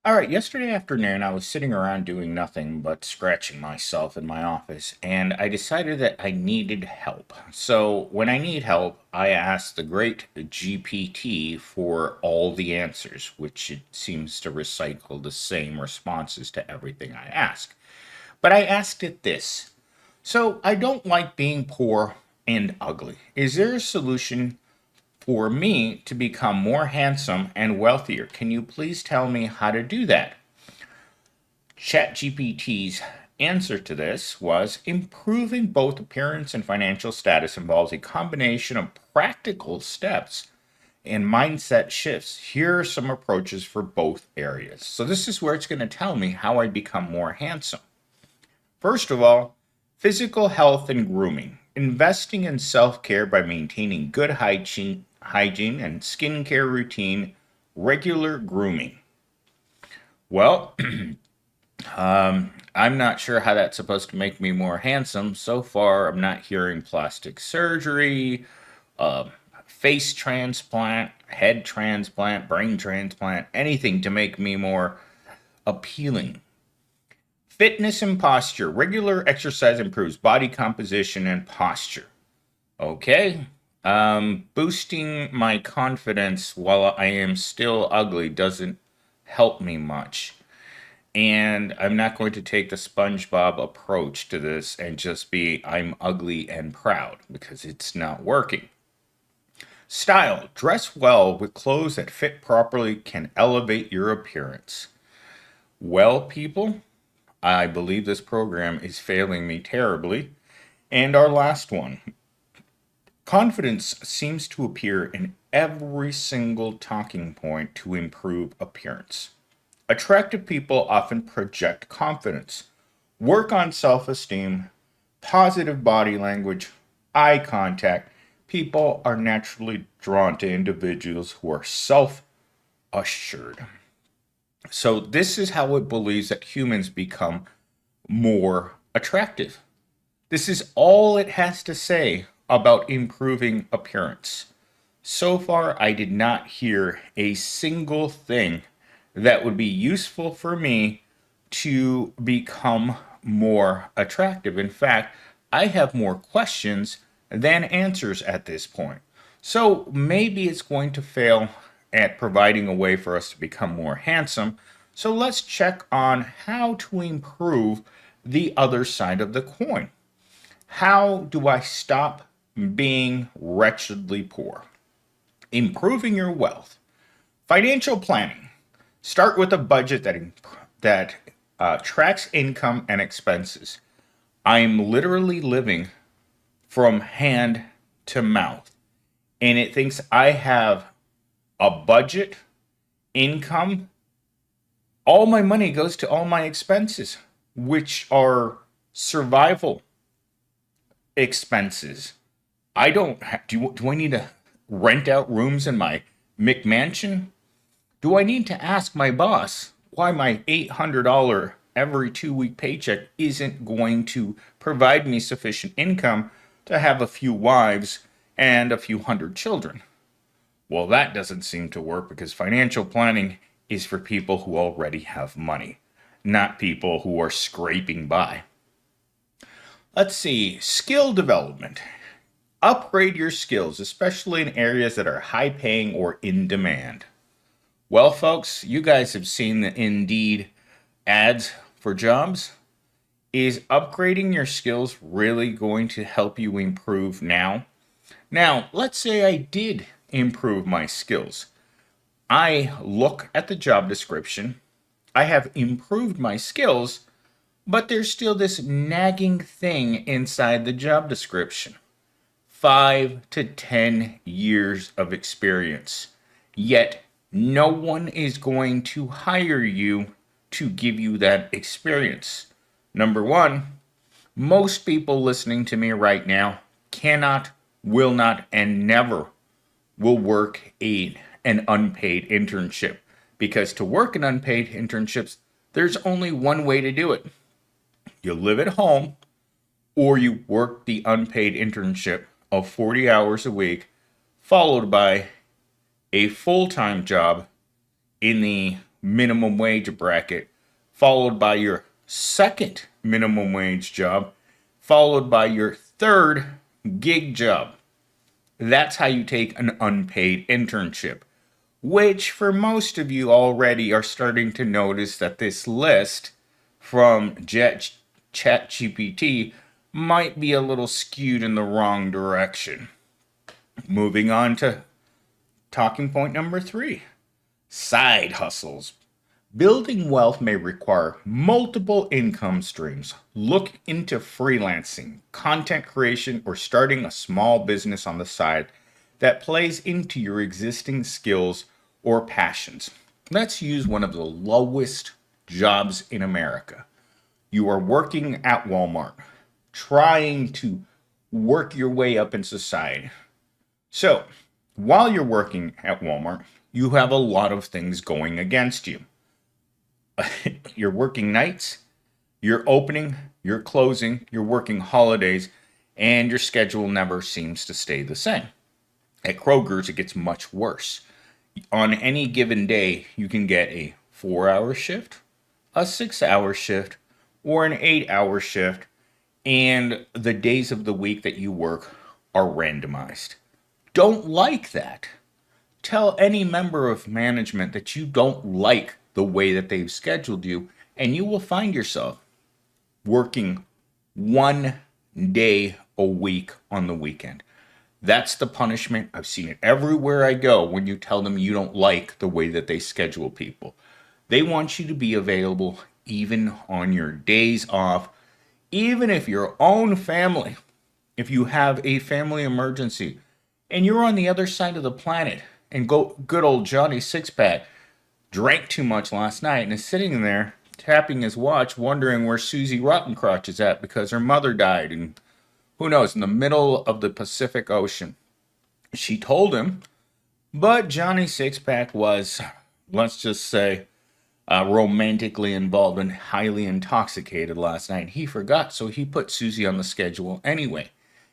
All right, yesterday afternoon, I was sitting around doing nothing but scratching myself in my office, and I decided that I needed help. So, when I need help, I ask the great GPT for all the answers, which it seems to recycle the same responses to everything I ask. But I asked it this. So, I don't like being poor and ugly. Is there a solution for me to become more handsome and wealthier? Can you please tell me how to do that? ChatGPT's answer to this was improving both appearance and financial status involves a combination of practical steps and mindset shifts. Here are some approaches for both areas. So, this is where it's going to tell me how I become more handsome. First of all, physical health and grooming. Investing in self care by maintaining good hygiene and skincare routine, regular grooming. Well, I'm not sure how that's supposed to make me more handsome. So far, I'm not hearing plastic surgery, uh, face transplant, head transplant, brain transplant, anything to make me more appealing. Fitness and posture. Regular exercise improves body composition and posture. Okay. Boosting my confidence while I am still ugly doesn't help me much. And I'm not going to take the SpongeBob approach to this and just be I'm ugly and proud because it's not working. Style. Dress well with clothes that fit properly can elevate your appearance. Well, people, I believe this program is failing me terribly. And our last one. Confidence seems to appear in every single talking point to improve appearance. Attractive people often project confidence. Work on self esteem, positive body language, eye contact. People are naturally drawn to individuals who are self assured. So, this is how it believes that humans become more attractive. This is all it has to say about improving appearance. So far, I did not hear a single thing that would be useful for me to become more attractive. In fact, I have more questions than answers at this point. So maybe it's going to fail at providing a way for us to become more handsome. So let's check on how to improve the other side of the coin. How do I stop being wretchedly poor? Improving your wealth. Financial planning. Start with a budget that tracks income and expenses. I'm literally living from hand to mouth, and it thinks I have a budget, income. All my money goes to all my expenses, which are survival expenses. I don't do I need to rent out rooms in my McMansion? Do I need to ask my boss why my $800 every 2 week paycheck isn't going to provide me sufficient income to have a few wives and a few hundred children? Well, that doesn't seem to work because financial planning is for people who already have money, not people who are scraping by. Let's see, skill development. Upgrade your skills, especially in areas that are high paying or in demand. Well, folks, you guys have seen the Indeed ads for jobs. Is upgrading your skills really going to help you improve now? Now, let's say I did improve my skills. I look at the job description. I have improved my skills, but there's still this nagging thing inside the job description. 5 to 10 years of experience. Yet, no one is going to hire you to give you that experience. Number one, most people listening to me right now cannot, will not, and never will work an unpaid internship. Because to work an unpaid internships, there's only one way to do it. You live at home or you work the unpaid internship of 40 hours a week, followed by a full time job in the minimum wage bracket, followed by your second minimum wage job, followed by your third gig job. That's how you take an unpaid internship, which for most of you already are starting to notice that this list from ChatGPT might be a little skewed in the wrong direction. Moving on to talking point number 3, side hustles. Building wealth may require multiple income streams. Look into freelancing, content creation, or starting a small business on the side that plays into your existing skills or passions. Let's use one of the lowest jobs in America. You are working at Walmart, trying to work your way up in society. So, while you're working at Walmart, you have a lot of things going against you. You're working nights, you're opening, you're closing, you're working holidays, and your schedule never seems to stay the same. At Kroger's, it gets much worse. On any given day, you can get a 4-hour shift, a 6-hour shift, or an 8-hour shift, and the days of the week that you work are randomized. Don't like that. Tell any member of management that you don't like the way that they've scheduled you, and you will find yourself working 1 day a week on the weekend. That's the punishment. I've seen it everywhere I go when you tell them you don't like the way that they schedule people. They want you to be available even on your days off, even if your own family, if you have a family emergency and you're on the other side of the planet and good old Johnny Sixpack drank too much last night and is sitting there tapping his watch wondering where Susie Rottencrotch is at because her mother died and who knows, in the middle of the Pacific Ocean. She told him, but Johnny Sixpack was, let's just say, romantically involved and highly intoxicated last night. He forgot, so he put Susie on the schedule anyway.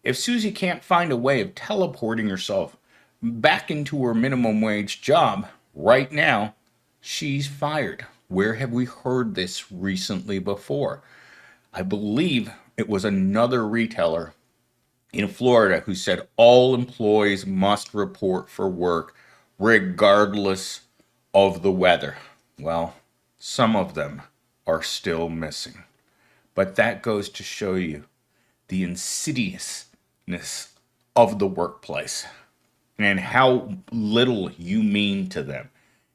If Susie can't find a way of teleporting herself back into her minimum wage job right now, she's fired. Where have we heard this recently before? I believe it was another retailer in Florida who said all employees must report for work regardless of the weather. Well, some of them are still missing. But that goes to show you the insidiousness of the workplace and how little you mean to them.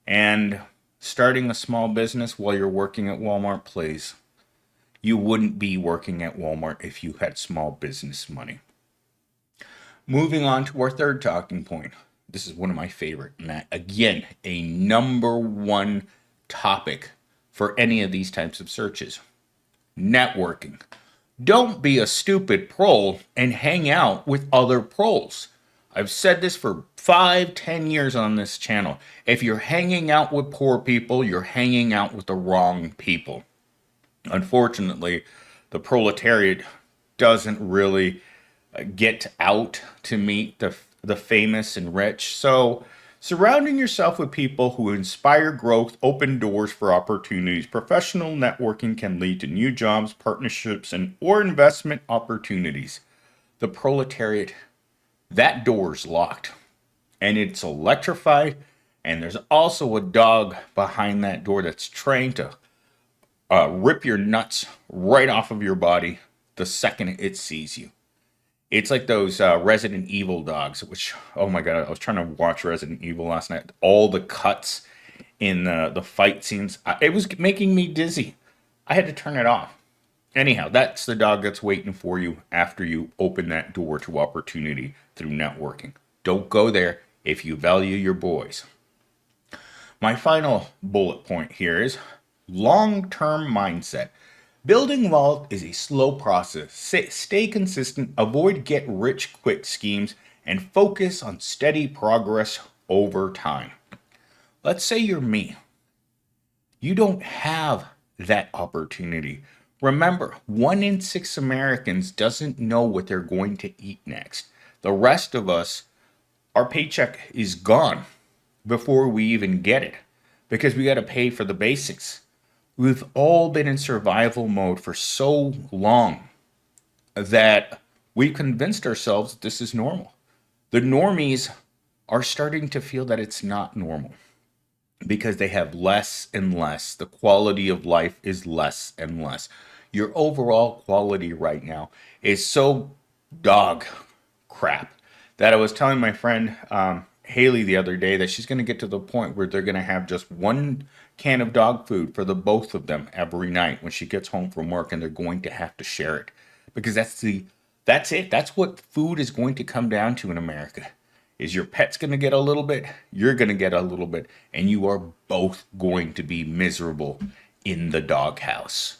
And starting a small business while you're working at Walmart, please. You wouldn't be working at Walmart if you had small business money. Moving on to our third talking point. This is one of my favorite. And again, a number one topic for any of these types of searches. Networking. Don't be a stupid prole and hang out with other proles. I've said this for 5-10 years on this channel. If you're hanging out with poor people, you're hanging out with the wrong people. Unfortunately, the proletariat doesn't really get out to meet the famous and rich. So, surrounding yourself with people who inspire growth, open doors for opportunities. Professional networking can lead to new jobs, partnerships, or investment opportunities. The proletariat, that door's locked. And it's electrified. And there's also a dog behind that door that's trained to rip your nuts right off of your body the second it sees you. It's like those Resident Evil dogs, which, oh my god, I was trying to watch Resident Evil last night. All the cuts in the fight scenes, it was making me dizzy. I had to turn it off. Anyhow, that's the dog that's waiting for you after you open that door to opportunity through networking. Don't go there if you value your boys. My final bullet point here is long-term mindset. Building wealth is a slow process. Stay consistent, avoid get-rich-quick schemes, and focus on steady progress over time. Let's say you're me. You don't have that opportunity. Remember, 1 in 6 Americans doesn't know what they're going to eat next. The rest of us, our paycheck is gone before we even get it. because we got to pay for the basics. We've all been in survival mode for so long that we've convinced ourselves that this is normal. The normies are starting to feel that it's not normal because they have less and less. The quality of life is less and less. Your overall quality right now is so dog crap that I was telling my friend Haley the other day that she's going to get to the point where they're going to have just one can of dog food for the both of them every night when she gets home from work, and they're going to have to share it because that's it. That's what food is going to come down to in America. Is your pet's going to get a little bit, you're going to get a little bit, and you are both going to be miserable in the doghouse.